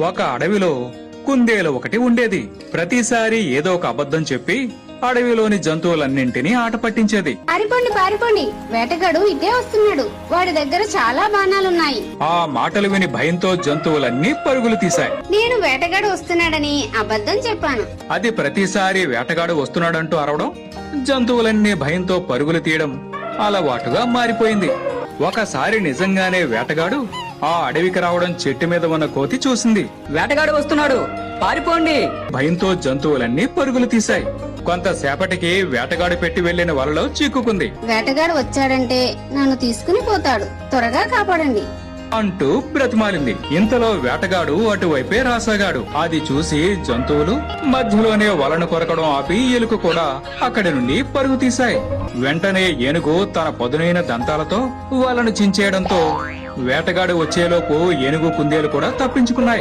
ఒక అడవిలో కుందేలు ఒకటి ఉండేది. ప్రతిసారి ఏదో ఒక అబద్ధం చెప్పి అడవిలోని జంతువులన్నింటినీ ఆట పట్టించేది. పారిపోండి పారిపోండి, వేటగాడు ఇటే వస్తున్నాడు, వాడి దగ్గర చాలా బాణాలున్నాయి. ఆ మాటలు విని భయంతో జంతువులన్నీ పరుగులు తీశాయి. నేను వేటగాడు వస్తున్నాడని అబద్ధం చెప్పాను. అది ప్రతిసారి వేటగాడు వస్తున్నాడంటూ అరవడం, జంతువులన్నీ భయంతో పరుగులు తీయడం అలవాటుగా మారిపోయింది. ఒకసారి నిజంగానే వేటగాడు ఆ అడవికి రావడం చెట్టు మీద ఉన్న కోతి చూసింది. వేటగాడు వస్తున్నాడు, పారిపోండి. భయంతో జంతువులన్నీ పరుగులు తీశాయి. కొంతసేపటికి వేటగాడు పెట్టి వెళ్లిన వలలో చిక్కుకుంది. వేటగాడు వచ్చాడంటే నన్ను తీసుకుని పోతాడు, త్వరగా కాపాడండి అంటూ బ్రతిమాలింది. ఇంతలో వేటగాడు అటువైపే రాసాగాడు. అది చూసి జంతువులు మధ్యలోనే వలను కొరకడం ఆపి ఎలుక కూడా అక్కడి నుండి పరుగు తీశాయి. వెంటనే ఏనుగు తన పదునైన దంతాలతో వలను చించేయడంతో వేటగాడు వచ్చేలోపు ఏనుగు కుందేలు కూడా తప్పించుకున్నాయి.